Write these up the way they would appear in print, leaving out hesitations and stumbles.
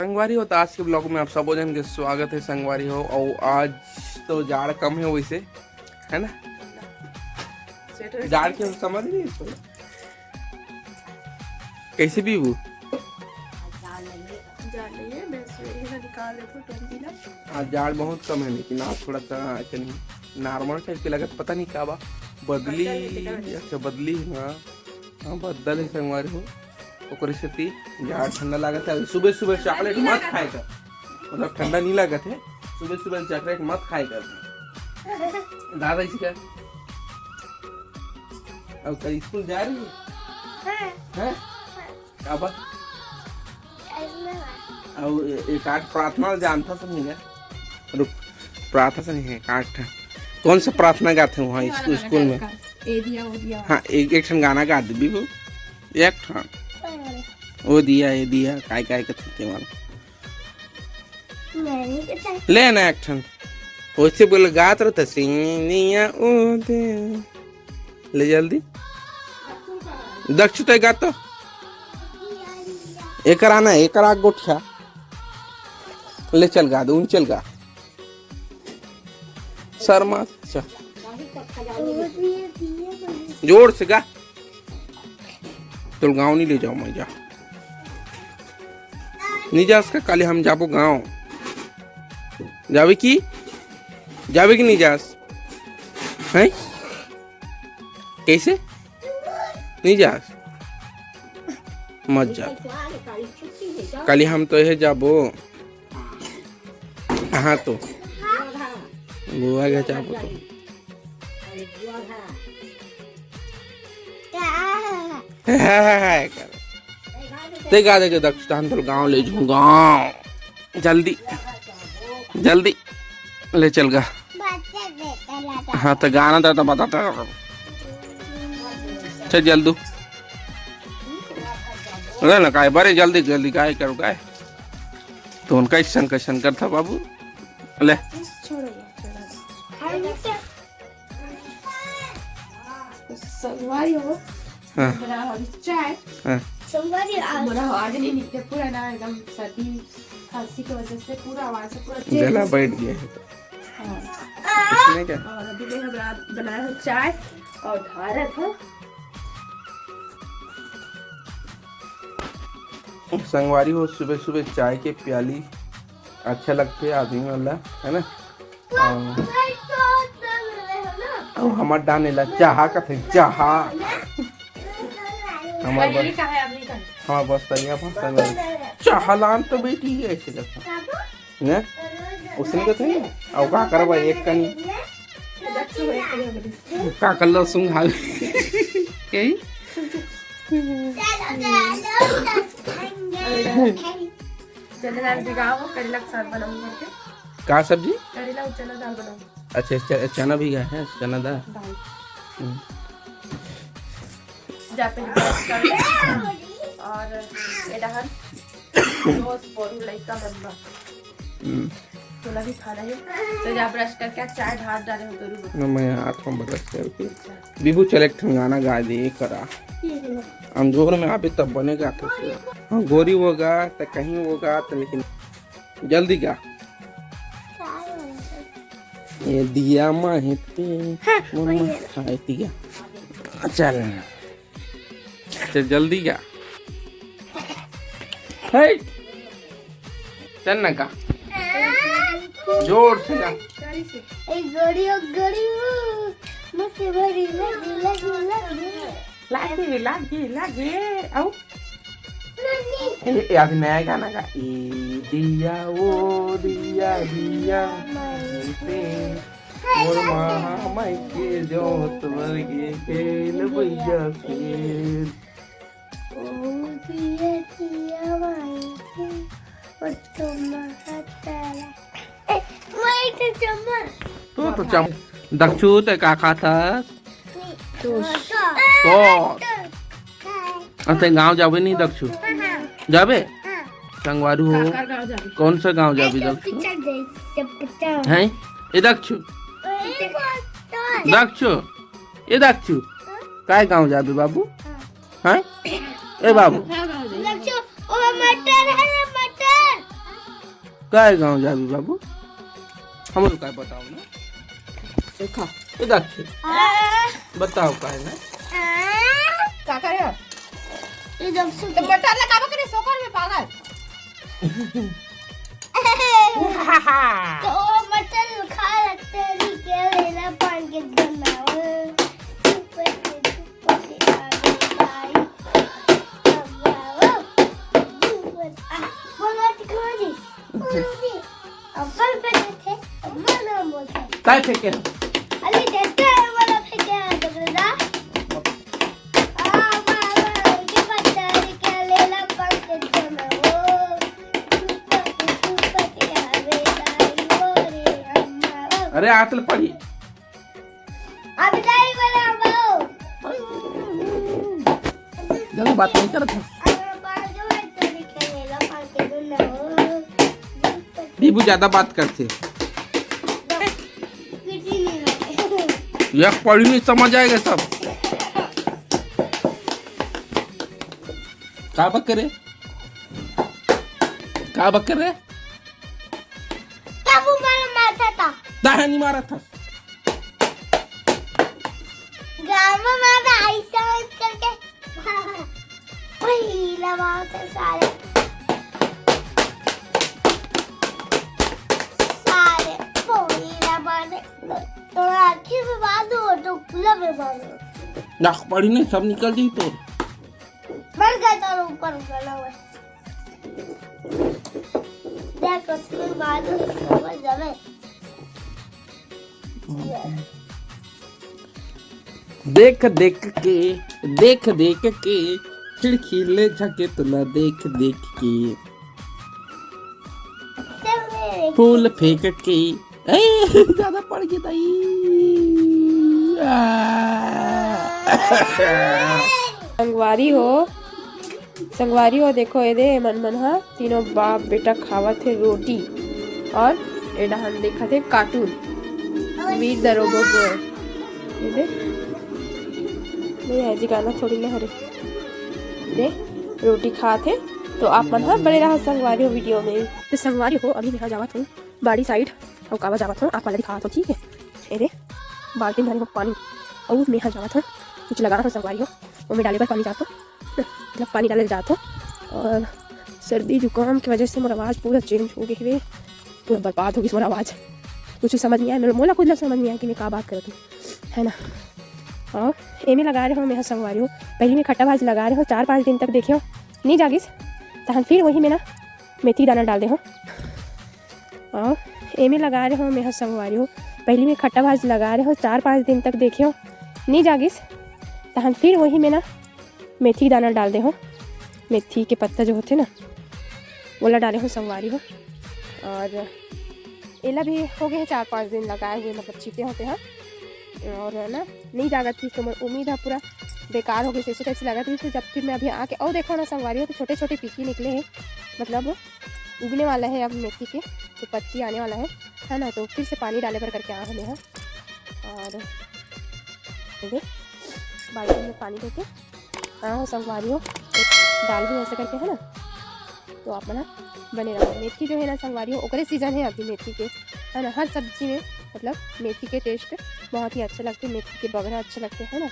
संगवारी हो तो आज के ब्लॉग में आप सब जन के स्वागत है। संगवारी हो और आज तो जाड़ कम है वैसे, है ना? जाड़ के समझ नहीं इसको कैसे भी वो आज जाड़ बहुत कम है, लेकिन आज थोड़ा सा ऐसे नहीं नॉर्मल टाइप के लगत, पता नहीं क्या बा बदली। अच्छा बदली, हाँ बदल है संगवारी हो ओकरे से जाड़ ठंडा लागत है। सुबह सुबह चॉकलेट मत खाए कर, मतलब ठंडा नहीं लागत है। सुबह सुबह चॉकलेट मत खाए कर दादा इसका। अब कल स्कूल जा रही है अब एक आठ प्रार्थना जानता सब नहीं है। रुक, प्रार्थना से नहीं है आठ कौन सा प्रार्थना गाते हैं वहाँ स्कूल में? हाँ एक ठन गाना गा दे भी एक ठन वो दिया ये दिया काय काय करते वाला ले ना एक ठन वैसे बोले गात रहता सिंगिया ओ दे ले जल्दी दक्ष तो गा तो एक आना एक आग गोठा ले चल गा दो चल गा शर्मा जोर से गा तो गाँव नहीं ले जाओ मैं जा नहीं जा उसका कल हम जाबो गाँव जावे की नहीं जास है कैसे नहीं जास मत जा कल हम तो यह जाबो। हाँ तो बुआ के जाबो तो ते गा दे दक्षिण तो गाँव ले जाऊँ गाँव जल्दी जल्दी ले चल गा। हाँ तो गाना था तो बताता चल जल्दी ना काय बड़े जल्दी जल्दी काय करो काय तो उनका कैसन कर था बाबू ले हाँ आज नहीं निकले पूरा ना एकदम सर्दी खांसी की वजह से पूरा आवाज से पूरा गला बैठ गया है तो इसमें क्या और अभी मैं बनाया है चाय और धारा था। संगवारी हो सुबह सुबह चाय के प्याली अच्छा लगते है आदमी वाला, है ना? और हमार डाने ला चाहा का थे चाहा हमारे बस चाहलान तो बेटी है ऐसे करता ना उसने कहते हैं और का करवा एक कनी का कर लो सुन हाल यही का सब्जी अच्छा चना भी गया है चना दाल और एडहन रोज पोरू लइका बनबा तोला भी खाना है तो जा ब्रश करके चाय ढार डाले हो तो मैं हाथ में ब्रश करके बिबू चल एक गाना गा दे करा हम जोर में आबे तब बनेगा तो हाँ गोरी होगा तो कहीं होगा तो लेकिन जल्दी गा ये दिया माहिती मम्मा खाई दिया चल चल जल्दी गा चल ना का जोर से गा लागे आओ अभी नया गाना गा दिया वो दिया दिया मोर माई के जोत वर्गे खेल भैया खेल तो चम दक्षु ते का खाता तो अते गांव जावे नहीं दक्षु जावे संगवारू हो कौन सा गांव जावे दक्षु हैं ये दक्षु ये दक्षु काय गांव जावे बाबू हैं ए बाबू मटर है मटर काय गाँव जाबी बाबू हमरो काय बताओ ना देखा इधर से बताओ काय ना का करे ये जब से तो मटर लगावा करे सोकर में पागल तो मटन खा लगते हैं नहीं क्या लेना पान के बनाओ काय फेके अली देते हैं वाला फेंके हैं तो बता के पता है क्या लेना पान के बनाओ अरे आतल पड़ी अब नहीं बनाओ ज्यादा बात नहीं करत है बीबू ज्यादा बात करते एक पढ़ी नहीं समझ आएगा सब का बकरे दाहा नहीं मारा था गाँव में ऐसा करके पहिला बात है सारे पहिला बात तो आखिर में बात हो तो खुला में बात ना पढ़ी नहीं सब निकल दी तो मर गया तो ऊपर गला हुआ देख उसमें बात हो समझ जावे देख देख के खिड़खिले झके तुला देख के फूल फेंक के ज्यादा पड़ गया ताई संगवारी हो देखो ये दे मन हाँ तीनों बाप बेटा खावा थे रोटी और एडहन देखा थे कार्टून वीर दरोगो को ये दे नहीं है जी गाना थोड़ी ना हरे दे रोटी खाते तो आप मन हाँ बड़े रहा संगवारी हो वीडियो में तो संगवारी हो अभी मैं जावत हूँ बाड़ी साइड और कावा जावत हूँ आप वाला दिखा तो ठीक है ये दे बाल्टी में पानी और मैं जावत हूँ कुछ लगाना हो संगवारी हो वो मैं डाले पर पानी जाता हूँ मतलब पानी डाले जाता हूँ और सर्दी जुकाम की वजह से मेरा आवाज़ पूरा चेंज हो गई है पूरा बर्बाद हो गई मेरा आवाज़ कुछ समझ नहीं आया मेरा मोला खुद समझ नहीं आया कि मैं क्या बात करती हूँ है ना। और एमे लगा रहे हो मैं संगवारी हो पहले में खट्टा भाजी लगा रहे हो 4-5 दिन तक देखे हो नहीं जागिस तो फिर वही में ना मेथी दाना डाल दे हो और एमे लगा रहे हो मैं संगवारी हो पहले में खट्टा भाजी लगा रहे हो 4-5 दिन तक देखे हो नहीं जागिस तो फिर वही में ना मेथी दाना डाल दे हो मेथी के पत्ता जो होते ना वो डाले हो संगवारी हो। और एला भी हो गए 4-5 दिन लगाए हुए मतलब चीते होते हैं और ना नहीं जागत थी तो उम्मीद है पूरा बेकार हो गई जैसे टाइप से लगा थी जब फिर मैं अभी आके और देखो ना संगवारी हो तो छोटे छोटे पीकी निकले हैं मतलब उगने वाला है अब मेथी के तो पत्ती आने वाला है ना। तो फिर से पानी डाले पर करके आ हमें है और बाल्टी में पानी देके हाँ संगवारी हो दाल भी ऐसे करके है ना तो आप ना बने रहो। मेथी जो है ना संगवारी हो ओकरे सीजन है अभी मेथी के है ना हर सब्जी में मतलब मेथी के टेस्ट बहुत ही अच्छे लगते हैं मेथी के बगरा अच्छे लगते हैं ना।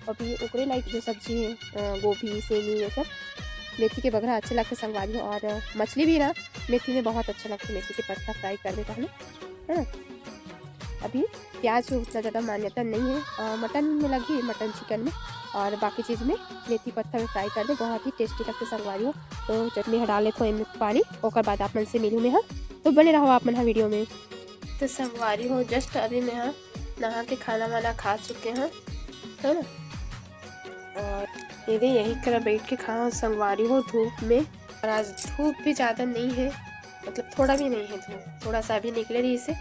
अभी ओकरे लाइक जो सब्जी है गोभी सेमी ये सब मेथी के बगरा अच्छे लगते संगवारी हो। और मछली भी ना मेथी में बहुत अच्छा लगता है मेथी के पत्ता फ्राई कर देता है ना। अभी प्याज को उतना ज़्यादा मान्यता नहीं है मटन में लगी मटन चिकन में और बाकी चीज़ में मेथी पत्ता में फ्राई कर दे बहुत ही टेस्टी लगते संगवारी हो। तो चटनी हटा ले थो इनमें पानी और बाद आप मन से मिलूँ मैं हाँ तो बने रहो आप मन हाँ वीडियो में। तो संगवारी हो जस्ट अभी मैं हाँ नहा के खाना वाना खा चुके हैं है ना। और ये यही तरह बैठ के खाना संगवारी हो धूप में और आज धूप भी ज़्यादा नहीं है मतलब थोड़ा भी नहीं है धूप थोड़ा सा भी निकले रही से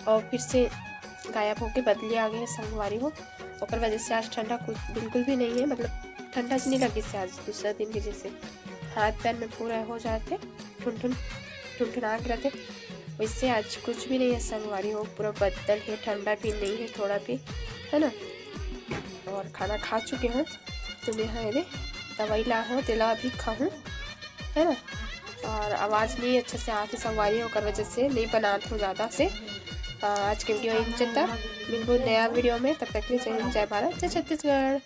और फिर से गायब होके बदली आ गई है संगवारी हो और वजह से आज ठंडा कुछ बिल्कुल भी नहीं है मतलब ठंडा से नहीं लगी से आज दूसरा दिन की जैसे हाथ पैर में पूरा हो जाते ठुनठुना के रहते वैसे आज कुछ भी नहीं है संगवारी हो पूरा बदल है ठंडा भी नहीं है थोड़ा भी है ना। और खाना खा चुके हैं तो मैं हाँ दवाई ला हूँ तेला अभी खाऊँ है ना। और आवाज़ नहीं अच्छे से आती संगवारी होकर वजह से नहीं बनाते हूँ ज़्यादा से। आज के वीडियो यहीं तक, मिलूँ नया वीडियो में, तब तक के लिए जय हिंद, जय भारत, जय छत्तीसगढ़।